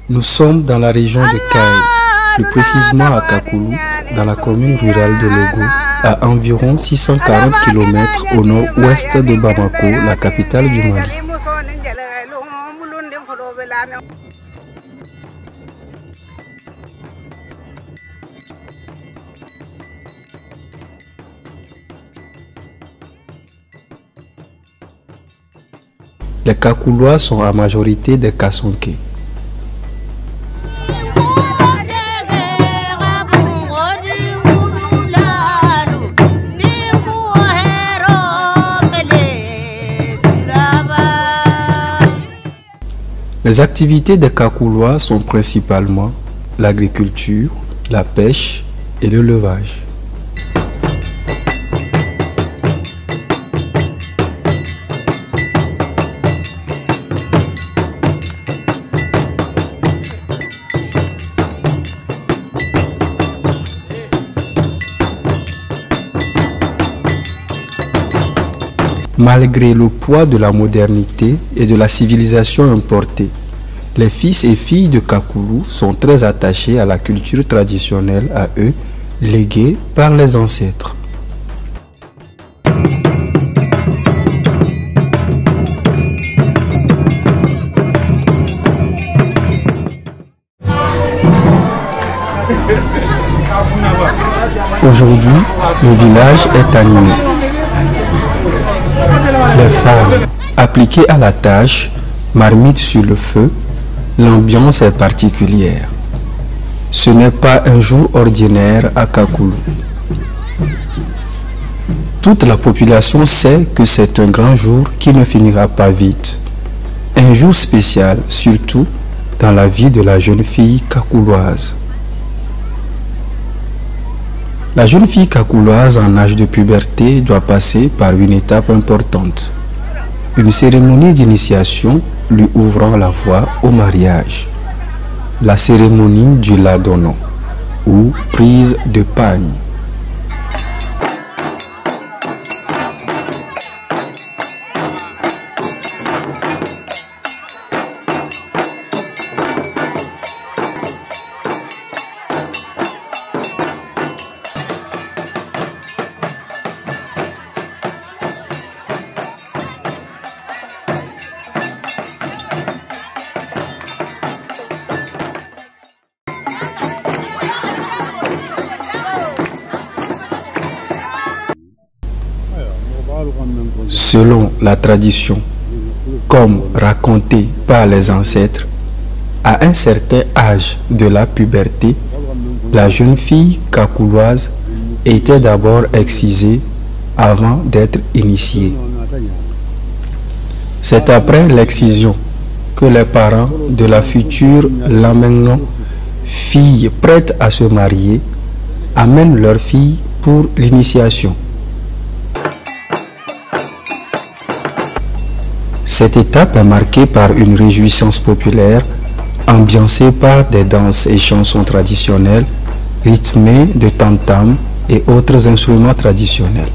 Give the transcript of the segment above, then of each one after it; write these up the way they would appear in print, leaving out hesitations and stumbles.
Nous sommes dans la région de Kaye, plus précisément à Kakoulou, dans la commune rurale de Logo, à environ 640 km au nord-ouest de Bamako, la capitale du Mali. Les Kakoulois sont à majorité des Kasonké. Les activités des Kakoulois sont principalement l'agriculture, la pêche et l'élevage. Malgré le poids de la modernité et de la civilisation importée, les fils et filles de Kakoulou sont très attachés à la culture traditionnelle à eux, léguée par les ancêtres. Aujourd'hui, le village est animé. Les femmes, appliquées à la tâche, marmitent sur le feu, l'ambiance est particulière. Ce n'est pas un jour ordinaire à Kakoulou. Toute la population sait que c'est un grand jour qui ne finira pas vite. Un jour spécial, surtout dans la vie de la jeune fille kakouloise. La jeune fille kakouloise en âge de puberté doit passer par une étape importante. Une cérémonie d'initiation lui ouvrant la voie au mariage. La cérémonie du ladono ou prise de pagne. Selon la tradition, comme raconté par les ancêtres, à un certain âge de la puberté, la jeune fille kakouloise était d'abord excisée avant d'être initiée. C'est après l'excision que les parents de la future Lamengnon, fille prête à se marier, amènent leur fille pour l'initiation. Cette étape est marquée par une réjouissance populaire, ambiancée par des danses et chansons traditionnelles, rythmées de tam-tam et autres instruments traditionnels.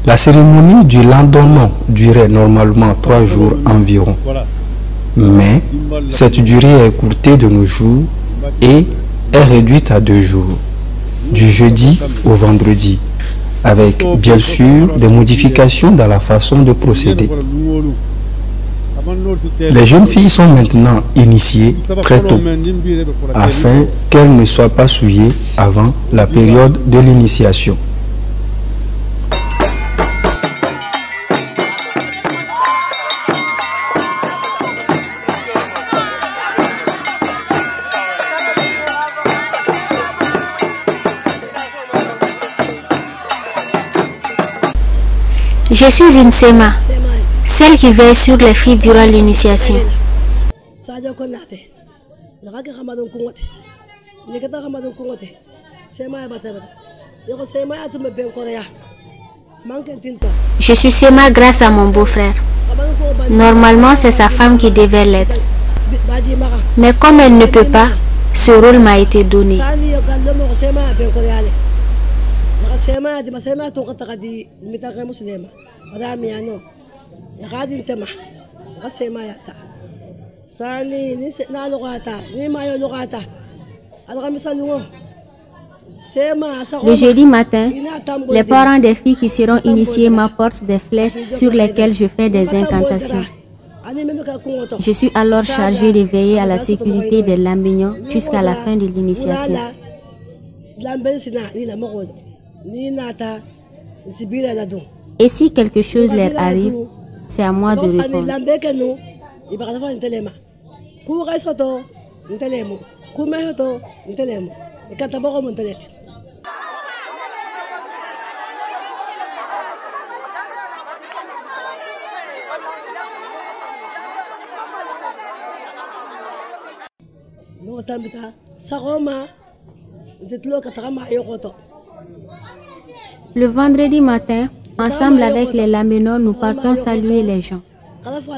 La cérémonie du lendemain durait normalement 3 jours environ, mais cette durée est écourtée de nos jours et est réduite à 2 jours, du jeudi au vendredi, avec bien sûr des modifications dans la façon de procéder. Les jeunes filles sont maintenant initiées très tôt, afin qu'elles ne soient pas souillées avant la période de l'initiation. Je suis une Sema, celle qui veille sur les filles durant l'initiation. Je suis Sema grâce à mon beau-frère. Normalement, c'est sa femme qui devait l'être. Mais comme elle ne peut pas, ce rôle m'a été donné. Le jeudi matin, les parents des filles qui seront initiées m'apportent des flèches sur lesquelles je fais des incantations. Je suis alors chargée de veiller à la sécurité des Lambignons jusqu'à la fin de l'initiation. Et si quelque chose leur arrive, c'est à moi de répondre. Le vendredi matin, ensemble avec les Lambignons, nous partons saluer les gens.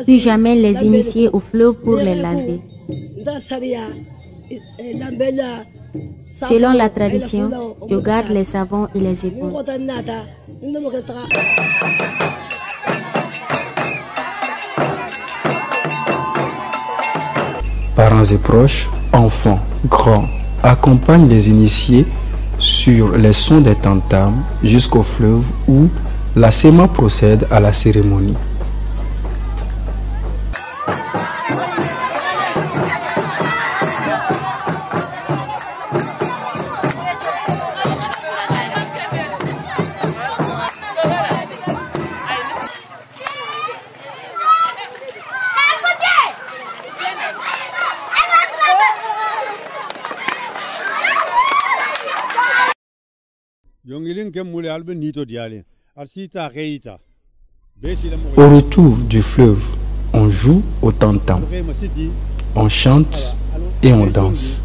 Puis j'amène les initiés au fleuve pour les laver. Selon la tradition, je garde les savons et les éponges. Parents et proches, enfants, grands, accompagnent les initiés sur les sons des tam-tams jusqu'au fleuve où la Sema procède à la cérémonie. Au retour du fleuve, on joue au tam-tam, on chante et on danse.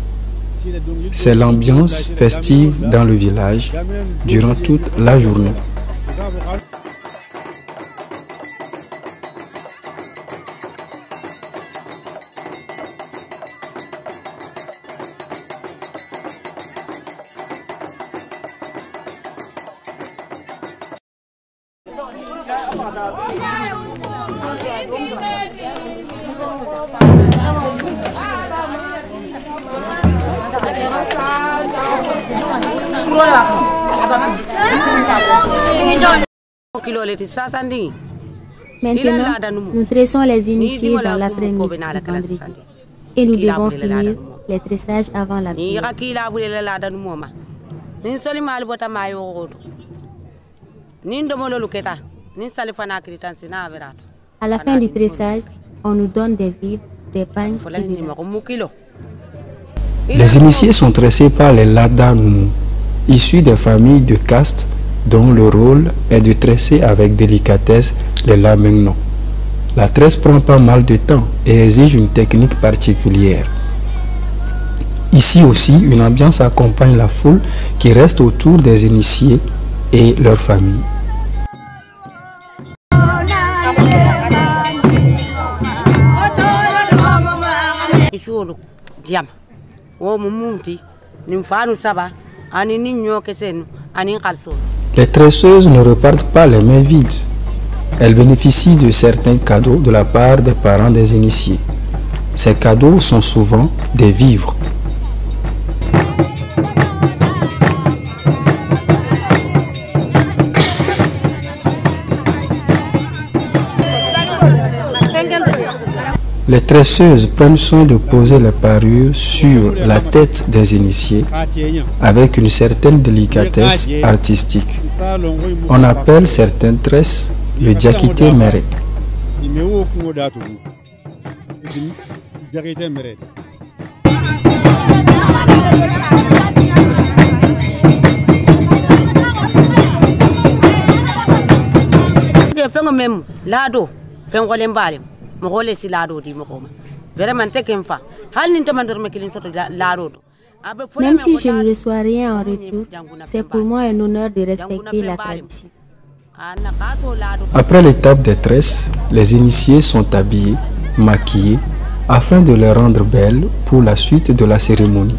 C'est l'ambiance festive dans le village durant toute la journée. Maintenant, nous tressons les initiés dans l'après-midi du vendredi et nous devons finir les tressages avant la prière. À la fin du tressage, on nous donne des vivres, des pagnes et des lattes. Les initiés sont tressés par les Ladanumu, issus des familles de caste dont le rôle est de tresser avec délicatesse les Lambignons. La tresse prend pas mal de temps et exige une technique particulière. Ici aussi, une ambiance accompagne la foule qui reste autour des initiés et leurs familles. Les tresseuses ne repartent pas les mains vides. Elles bénéficient de certains cadeaux de la part des parents des initiés. Ces cadeaux sont souvent des vivres. Les tresseuses prennent soin de poser les parures sur la tête des initiés avec une certaine délicatesse artistique. On appelle certaines tresses le diakité mere. Même si je ne reçois rien en retour, c'est pour moi un honneur de respecter la tradition. Après l'étape des tresses, les initiés sont habillés, maquillés, afin de les rendre belles pour la suite de la cérémonie.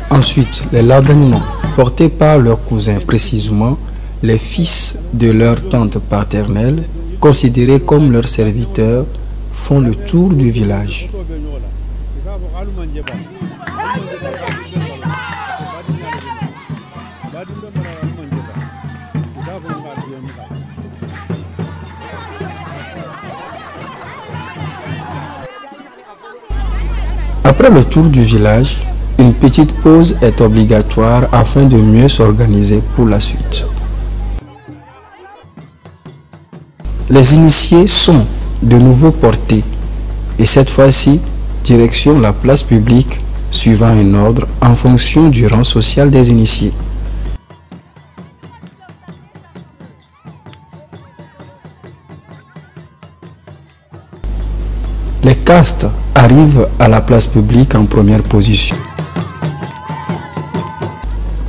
Ensuite, les ladaninements, portés par leurs cousins, précisément les fils de leur tante paternelle, considérés comme leurs serviteurs, font le tour du village. Après le tour du village, une petite pause est obligatoire afin de mieux s'organiser pour la suite. Les initiés sont de nouveau portés et cette fois-ci, direction la place publique suivant un ordre en fonction du rang social des initiés. Les castes arrivent à la place publique en première position.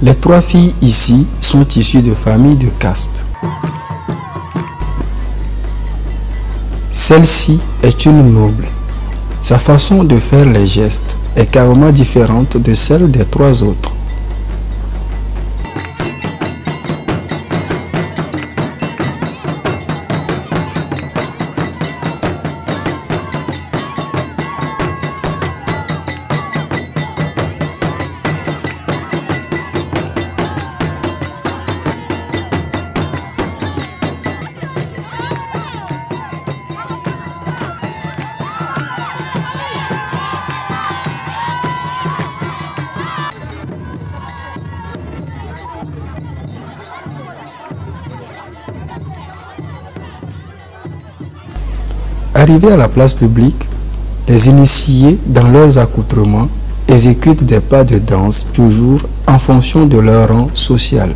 Les trois filles ici sont issues de familles de castes. Celle-ci est une noble. Sa façon de faire les gestes est carrément différente de celle des trois autres. Arrivés à la place publique, les initiés, dans leurs accoutrements, exécutent des pas de danse toujours en fonction de leur rang social.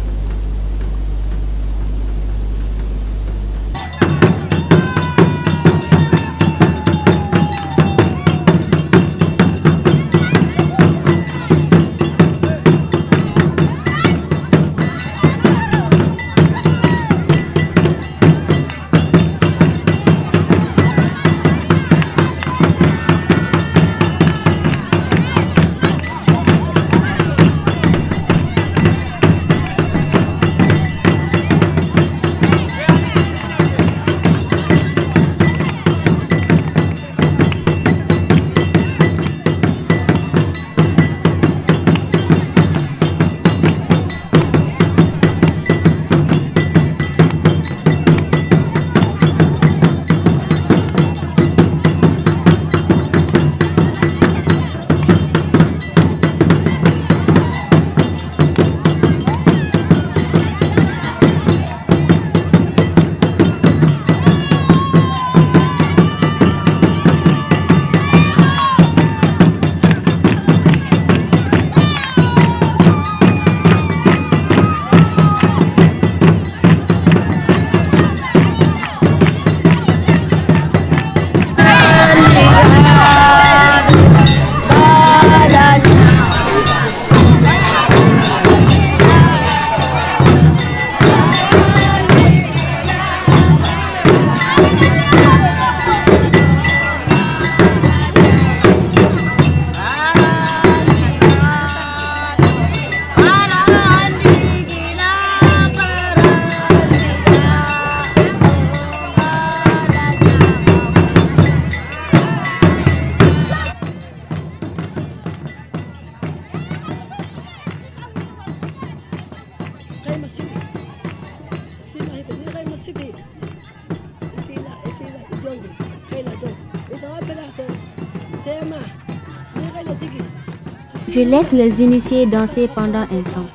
Je laisse les initiés danser pendant un temps,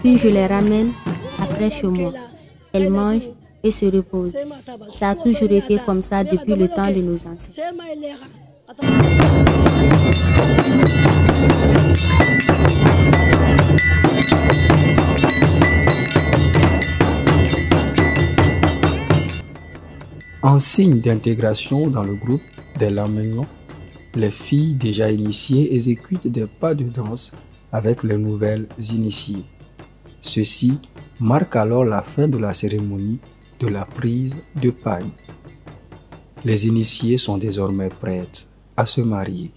puis je les ramène après chez moi. Elles mangent et se reposent. Ça a toujours été comme ça depuis le temps de nos ancêtres. En signe d'intégration dans le groupe des Lamengno, les filles déjà initiées exécutent des pas de danse avec les nouvelles initiées. Ceci marque alors la fin de la cérémonie de la prise de paille. Les initiées sont désormais prêtes à se marier.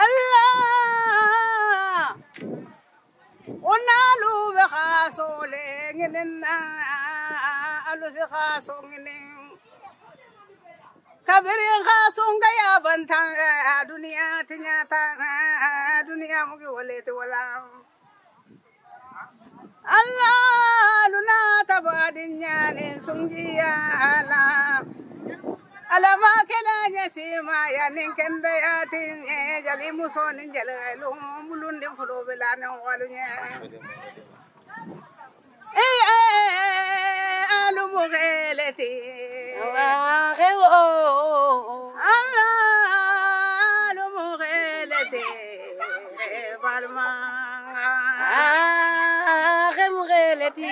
Allah onalu be khasole ngenna alu se khasongene kabere khasonga ya bantan dunia tinyata dunia mugi wolete wala Allah luna tabadinya ne sungiya ala alama kala nyasima ya ninkende atin jali muson jalalu mulunde fulo belana walunya alu mughelati wa ghewo Allah alu mughelati balma mughelati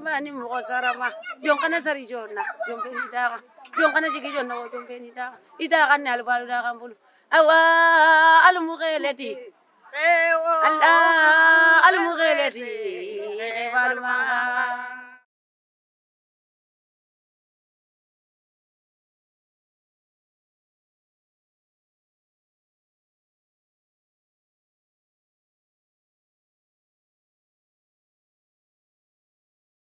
mani mo sarama jonkana sari jonna jompeni daga jonkana jigi jonna o jompeni daga ida kan al balu daga bulu awa al mughelati Allah al mughelati balu ma